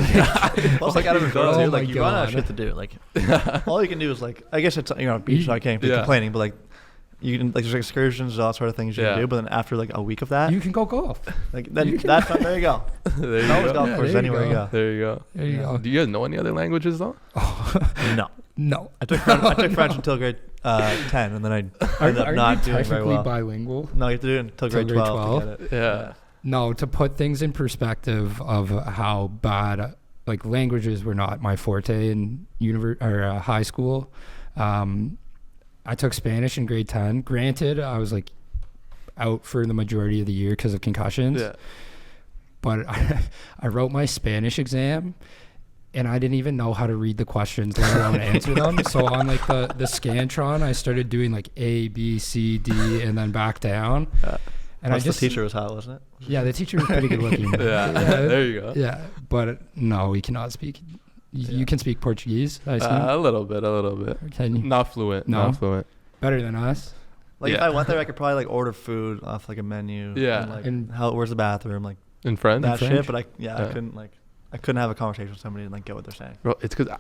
plus like out of resort Oh too, my like you run out of God. shit to do. Like all you can do is like I guess it's you're on a beach, so I can't be Yeah. complaining, but like you can like there's excursions, all sort of things you Yeah. can do. But then after like a week of that, You can go golf. like then you can- that's there you go. there you Always go. golf Yeah, course there you anywhere you go. go. There you go. There you go. Do you guys know any other languages though? No, No. I took French until grade 10, and then I ended up Are not you doing very technically well. bilingual? No, you have to do it until grade grade 12. To get it. Yeah. No, to put things in perspective of how bad, like languages were not my forte in high school. I took Spanish in grade 10. Granted, I was like out for the majority of the year because of concussions. Yeah. But I wrote my Spanish exam and I didn't even know how to read the questions, let alone answer them. So on like the Scantron, I started doing like A, B, C, D, and then back down. And Plus I just the teacher was hot, wasn't it? Yeah, the teacher was pretty good looking. Yeah. There you go. Yeah, but no, we cannot speak You can speak Portuguese, I assume? A little bit. Can you? Not fluent. No? Not fluent. Better than us. Like if I went there, I could probably like order food off like a menu. Yeah. And like where's the bathroom? Like in French. That shit. But I couldn't have a conversation with somebody and like get what they're saying. Bro, it's because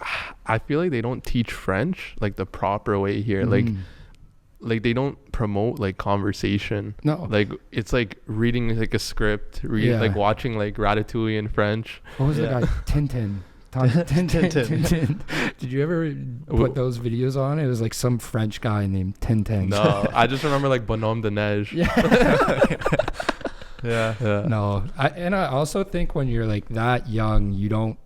I feel like they don't teach French like the proper way here. Like they don't promote like conversation. No. Like it's like reading like a script, like watching like Ratatouille in French. What was the guy? Tintin. Tintin. Did you ever put those videos on? It was like some French guy named Tintin. No, I just remember like Bonhomme de Neige. Yeah. No, I also think when you're like that young, you don't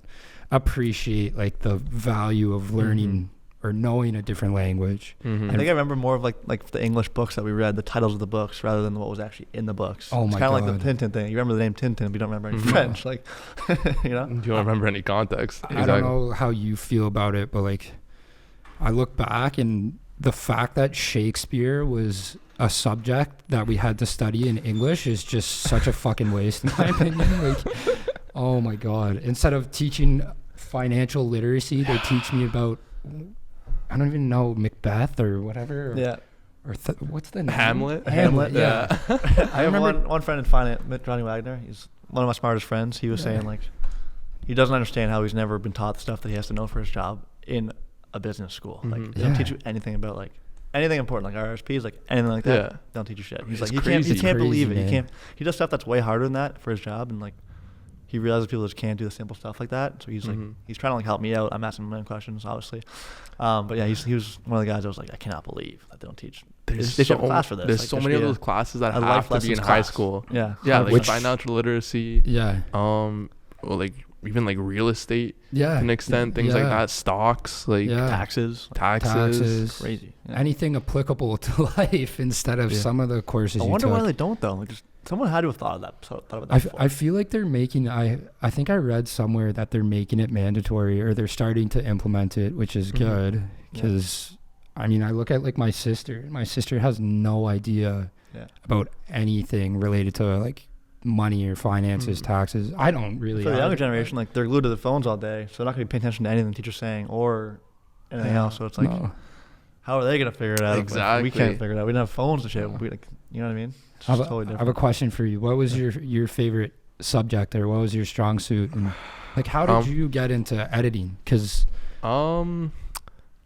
appreciate like the value of learning or knowing a different language. I think I remember more of like the English books that we read, the titles of the books, rather than what was actually in the books. Oh my God. It's kind of like the Tintin thing. You remember the name Tintin, but you don't remember any French. Like, you know? You don't remember any context. Exactly. I don't know how you feel about it, but like, I look back and the fact that Shakespeare was a subject that we had to study in English is just such a fucking waste in my opinion. Like, oh my God. Instead of teaching financial literacy, they teach me about, I don't even know, Macbeth or whatever. Or what's the name? Hamlet. Yeah. I have one friend in finance, Johnny Wagner. He's one of my smartest friends. He was saying like, he doesn't understand how he's never been taught the stuff that he has to know for his job in a business school. Like, they don't teach you anything about like anything important, like RSPs, like anything like that. Yeah. Don't teach you shit. He's like, you can't believe it. Man. He does stuff that's way harder than that for his job, and like, he realizes people just can't do the simple stuff like that. So he's like, he's trying to like help me out. I'm asking him my own questions, obviously. But yeah, he was one of the guys I was like, I cannot believe that they don't teach. They should have a class for this. There's like, so many of those classes that have to be in high school. Yeah, like financial literacy. Yeah. Well, like even like real estate. Yeah. To an extent, things like that, stocks, like taxes. Crazy. Yeah. Anything applicable to life instead of some of the courses. I wonder why they don't though. Like, just someone had to have thought of that. I feel like they're making. I think I read somewhere that they're making it mandatory, or they're starting to implement it, which is good. Because I mean, I look at like my sister. My sister has no idea about anything related to like money or finances, taxes. I don't really. For the younger generation, like they're glued to their phones all day, so they're not going to be paying attention to anything the teacher's saying or anything else. So it's like, how are they going to figure it out? Exactly. Like, we can't figure it out. We don't have phones and shit. We, like, you know what I mean? I have a question for you. What was your favorite subject, or what was your strong suit? And like, how did you get into editing? Because I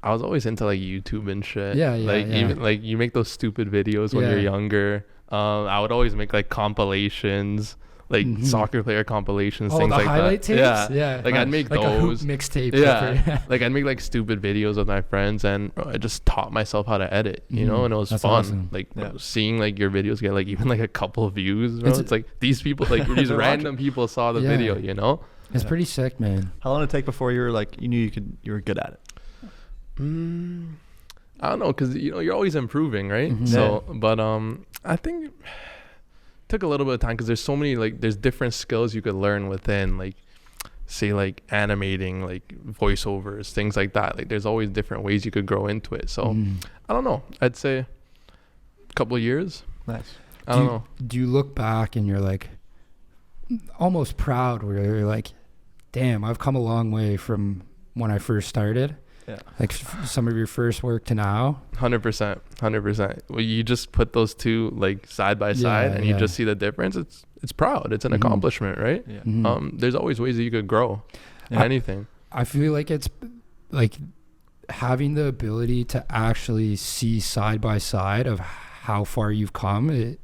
was always into like YouTube and shit. Even like you make those stupid videos when you're younger. I would always make like compilations, like soccer player compilations, things like that. Tapes? Yeah. Like I'd make like those mixtapes. Yeah. Like I'd make like stupid videos with my friends, and I just taught myself how to edit, you know, and it was fun. Awesome. Like seeing like your videos get like even like a couple of views, bro. It's like these people, like these random people saw the video, you know? It's pretty sick, man. How long did it take before you were like, you knew you were good at it? I don't know, because you know you're always improving, right? So but I think it took a little bit of time, because there's so many, like there's different skills you could learn within, like say like animating, like voiceovers, things like that. Like there's always different ways you could grow into it. So I don't know, I'd say a couple of years. Nice. I don't know. Do you look back and you're like almost proud, where you're like, damn, I've come a long way from when I first started? Like some of your first work to now? 100%. Well, you just put those two like side by side, and you just see the difference. It's proud. It's an accomplishment, right? There's always ways that you could grow in anything. I feel like it's like having the ability to actually see side by side of how far you've come. It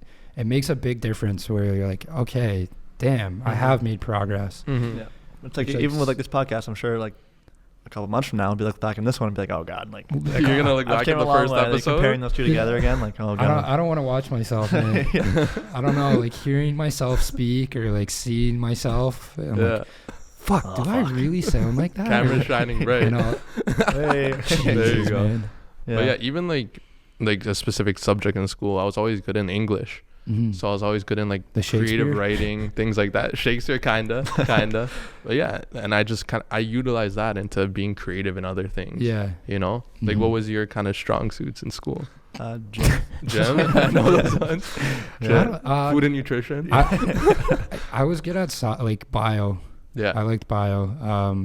makes a big difference, where you're like, okay, damn, I have made progress. It's like even with like this podcast, I'm sure like a couple months from now, I'll be like back in this one and be like, oh God, like you're gonna look back at the first episode, comparing those two together again, like, oh God. I don't want to watch myself, man. I don't know, like hearing myself speak or like seeing myself, I'm like, fuck, do I really sound like that? Camera shining bright. You know? Hey. Jesus, there you go. Man. But even like a specific subject in school, I was always good in English. So I was always good in like the creative writing, things like that. Shakespeare, kinda. But yeah, and I just I utilize that into being creative in other things. Yeah. You know? Like what was your kind of strong suits in school? Gym? I know those ones. Food and nutrition. I was good at like bio. Yeah. I liked bio.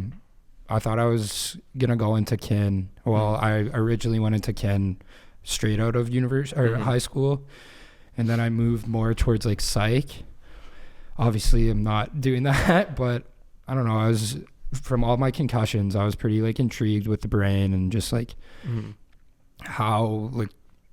I thought I was gonna go into kin. Well, I originally went into kin straight out of university or high school, and then I moved more towards like psych. Obviously, I'm not doing that, but I don't know. I was, from all my concussions, I was pretty like intrigued with the brain and just like how like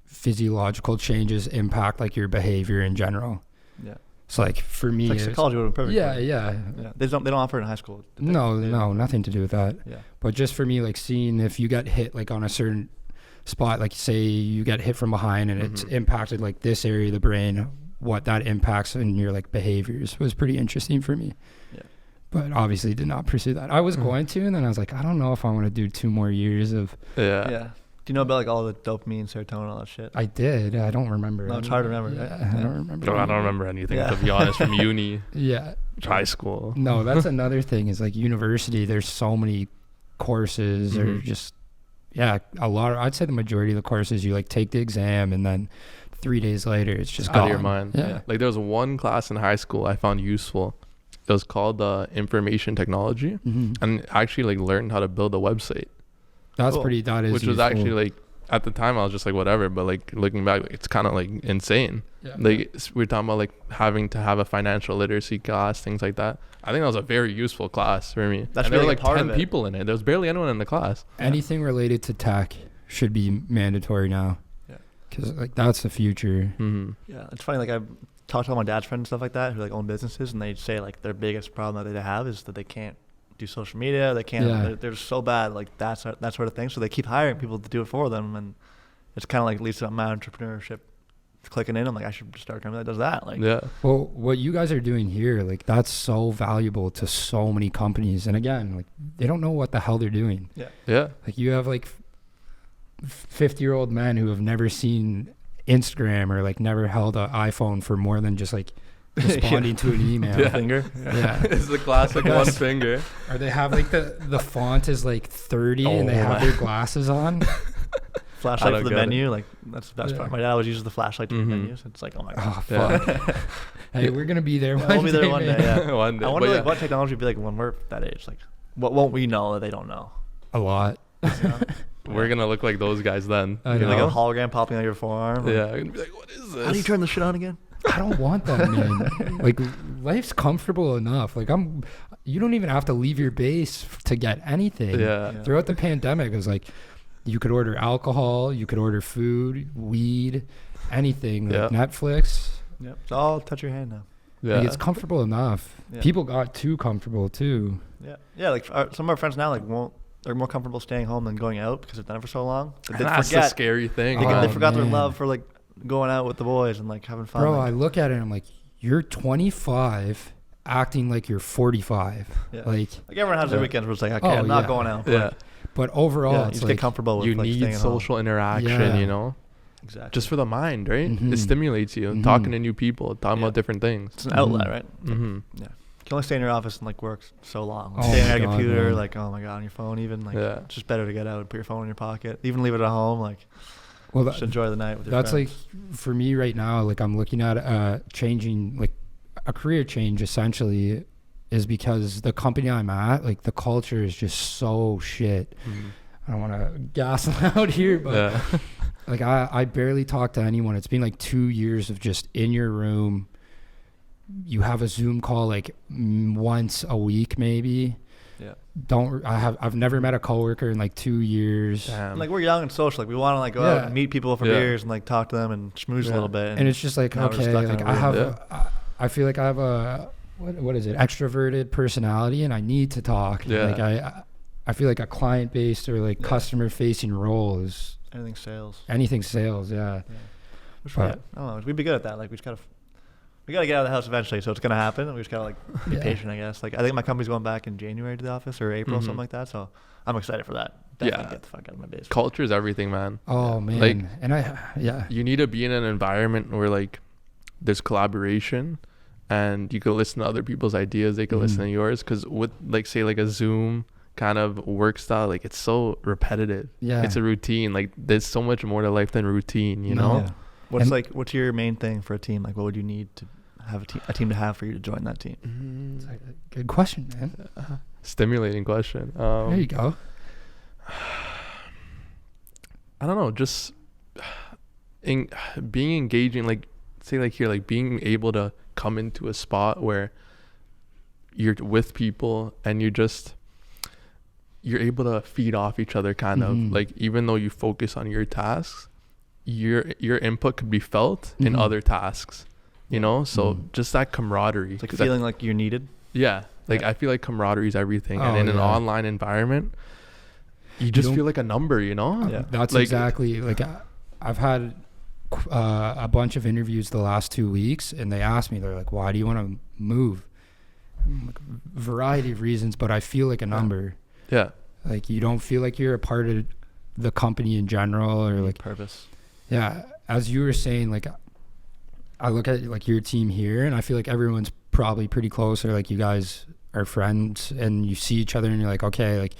physiological changes impact like your behavior in general. Yeah. So like for me, it's like psychology would have been perfect. Yeah. They don't offer it in high school. No, nothing to do with that. Yeah. But just for me, like seeing if you get hit like on a certain spot, like say you get hit from behind and it's impacted like this area of the brain, what that impacts in your like behaviors was pretty interesting for me. Yeah. But obviously did not pursue that. I was going to, and then I was like, I don't know if I want to do 2 more years of. Yeah. Do you know about like all the dopamine, serotonin, all that shit? I did. I don't remember. No, it's hard to remember. Yeah, right? I don't remember. I don't remember anything, to be honest, from uni. Yeah. High school. No, that's another thing is like university, there's so many courses or just, a lot of, I'd say the majority of the courses you like take the exam and then 3 days later it's just out of your mind. Yeah. Like there was one class in high school I found useful. It was called information technology, and I actually like learned how to build a website. That's pretty. That is. Which was actually like at the time I was just like whatever, but like looking back, it's kind of like insane. Yeah. Like we're talking about like having to have a financial literacy class, things like that. I think that was a very useful class for me. That's and really there were like 10 part people in it. There was barely anyone in the class. Anything related to tech should be mandatory now. Yeah. Because like that's the future. Yeah, it's funny. Like I talked to all my dad's friends and stuff like that who like own businesses, and they say like their biggest problem that they have is that they can't do social media. They can't. They're so bad. Like that sort of thing. So they keep hiring people to do it for them, and it's kind of like leads to my entrepreneurship clicking in. I'm like, I should start a company that does that. Like, yeah. Well, what you guys are doing here, like that's so valuable to so many companies. And again, like they don't know what the hell they're doing. Yeah. Yeah. Like you have like 50-year-old men who have never seen Instagram or like never held an iPhone for more than just like responding to an email. Yeah. Finger. Yeah. It's the classic one finger. Or they have like the font is like 30 and they have their glasses on. Flashlight for the menu, like that's the best part. My dad always uses the flashlight to the menus. It's like, oh my god. Oh fuck. Hey, we're gonna be there. We'll be there one day. Yeah. One day. I wonder like what technology would be like when we're that age. Like, what won't we know that they don't know? A lot. We're gonna look like those guys then. Like a hologram popping on your forearm. Yeah. You're gonna be like, what is this? How do you turn the shit on again? I don't want that, man. Like life's comfortable enough. Like you don't even have to leave your base to get anything. Yeah. Throughout the pandemic, it was like you could order alcohol, you could order food, weed, anything. Like Netflix. Yep. It's all touch your hand now. Yeah. Like, it's comfortable enough. Yeah. People got too comfortable too. Yeah. Yeah. Like some of our friends now they're more comfortable staying home than going out because they've done it for so long. That's the scary thing. They forgot their love for like going out with the boys and like having fun. Bro, like, I look at it and I'm like, you're 25 acting like you're 45. Yeah. Like everyone has their weekends where it's like, okay, I'm not going out. Yeah. But overall, it's you like get comfortable with you like need social interaction, you know? Exactly. Just for the mind, right? It stimulates you. Talking to new people, talking about different things. It's an outlet, right? Yeah. You can only stay in your office and like work so long. Stay on your computer, man. Like, oh my god, on your phone even. Like it's just better to get out and put your phone in your pocket. Even leave it at home, like just enjoy the night with your friends. Like for me right now, like I'm looking at changing, like a career change essentially is because the company I'm at, like the culture is just so shit. I don't want to gas out here, but like I barely talk to anyone. It's been like 2 years of just in your room. You have a Zoom call like once a week maybe. Yeah. I've never met a coworker in like 2 years. Like we're young and social. Like we want to like go out and meet people for beers and like talk to them and schmooze a little bit. And it's just like, okay, like I feel like I have a what is it? Extroverted personality, and I need to talk. Yeah. Like I feel like a client based or like customer facing role is anything sales. Yeah. I don't know. We'd be good at that. Like we gotta get out of the house eventually, so it's gonna happen. We just gotta like be patient, I guess. Like I think my company's going back in January to the office or April, something like that. So I'm excited for that. Definitely get the fuck out of my base. Culture is everything, man. Oh man. Like, and you need to be in an environment where like there's collaboration, and you can listen to other people's ideas. They can listen to yours, because with like say like a Zoom kind of work style, like it's so repetitive. It's a routine. Like there's so much more to life than routine, you know. What's your main thing for a team? Like what would you need to have a team to have for you to join that team? Good question, man. stimulating question. There you go. I don't know, just being engaging, like say like here, like being able to come into a spot where you're with people and you're able to feed off each other kind of, like even though you focus on your tasks, your input could be felt in other tasks, you know? So just that camaraderie. It's like feeling like you're needed. Yeah. Like I feel like camaraderie is everything. And in an online environment, you just feel like a number, you know? Yeah. That's like, exactly like I've had a bunch of interviews the last 2 weeks, and they asked me, they're like, why do you want to move? Like, a variety of reasons, but I feel like a number. Yeah. Like you don't feel like you're a part of the company in general, or like purpose. Yeah. As you were saying, like I look at like your team here and I feel like everyone's probably pretty close, or like you guys are friends and you see each other and you're like, okay, like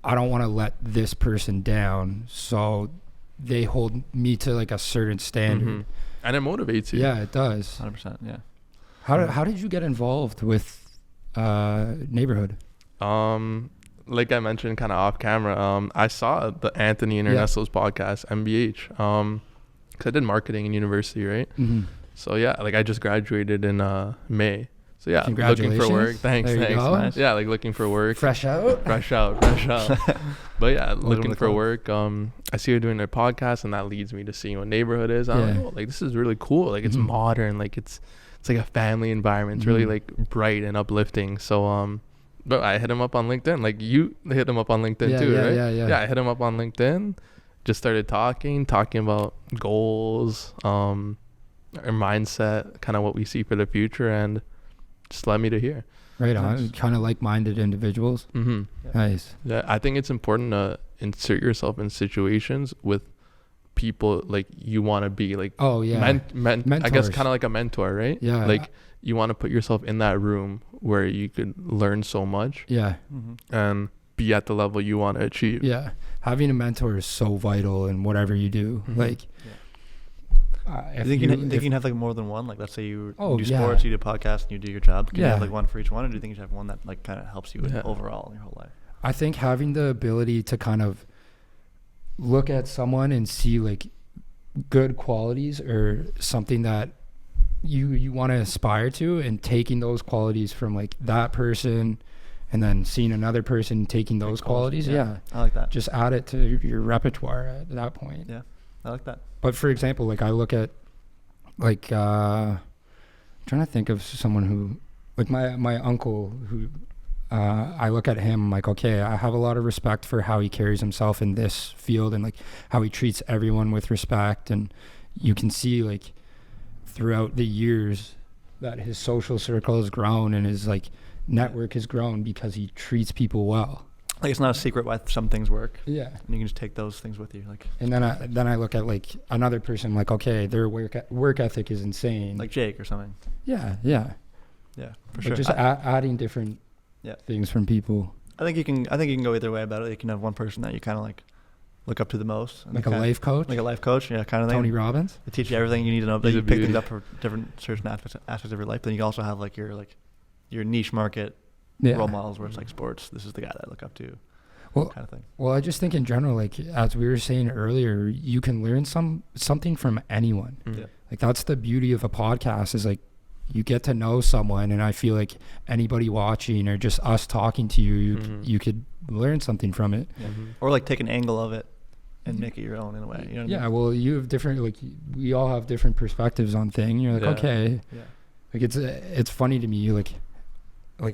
I don't want to let this person down, so they hold me to like a certain standard. And it motivates you. Yeah, it does. 100%. Yeah. How did you get involved with Neighborhood? Like I mentioned kind of off camera, I saw the Anthony and Ernesto's podcast, MBH, because I did marketing in university, right? So yeah, like I just graduated in May. So yeah, looking for work. Thanks. Nice. Yeah, like looking for work. Fresh out. But yeah, looking for work. I see you're doing a podcast, and that leads me to seeing what Neighborhood is. I'm like, oh, like this is really cool. Like it's modern. Like it's like a family environment. It's really like bright and uplifting. So but I hit him up on LinkedIn. Like you hit him up on LinkedIn too, right? Yeah, I hit him up on LinkedIn. Just started talking about goals, our mindset, kind of what we see for the future, and just led me to here. Right on. Kind of like-minded individuals. Nice. Yeah, I think it's important to insert yourself in situations with people like you want to be, like I guess kind of like a mentor, right? Yeah. Like you want to put yourself in that room where you could learn so much. Yeah. And be at the level you want to achieve. Yeah. Having a mentor is so vital in whatever you do. Like, I think you can have like more than one. Like, let's say you do sports, you do podcasts, and you do your job. Can you have like one for each one, or do you think you should have one that like kind of helps you overall in your whole life? I think having the ability to kind of look at someone and see like good qualities or something that you want to aspire to, and taking those qualities from like that person, and then seeing another person taking those qualities. Yeah. I like that. Just add it to your repertoire at that point. Yeah, I like that. But for example, like I look at like I'm trying to think of someone who, like my uncle, who I look at him, I'm like, okay, I have a lot of respect for how he carries himself in this field, and like how he treats everyone with respect. And you can see like throughout the years that his social circle has grown and his like network has grown because he treats people well. Like it's not a secret why some things work. Yeah. And you can just take those things with you. Like. And then I look at like another person, like, okay, their work ethic is insane. Like Jake or something. Yeah, for sure. Just adding different things from people. I think you can go either way about it. You can have one person that you kind of like look up to the most. Like a life coach? Like a life coach, yeah, kind of thing. Tony Robbins? They teach you everything you need to know. You pick things up for different certain aspects of your life. Then you also have like your niche market role models where it's like sports. This is the guy that I look up to. Kind of thing. Well, I just think in general, like as we were saying earlier, you can learn something from anyone. Yeah. Like that's the beauty of a podcast, is like you get to know someone, and I feel like anybody watching or just us talking to you, you could learn something from it. Yeah. Or like take an angle of it and make it your own in a way. You know what I mean? Well, you have different, like we all have different perspectives on things. You're like, okay. Yeah. Like it's funny to me, you like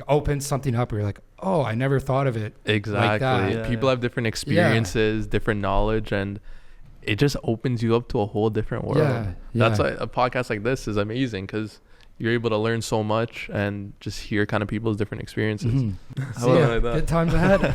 open something up where you're like, oh, I never thought of it. Exactly. Like that. Yeah, people have different experiences, different knowledge, and it just opens you up to a whole different world. Yeah. That's why a podcast like this is amazing, because you're able to learn so much and just hear kind of people's different experiences. Good times ahead.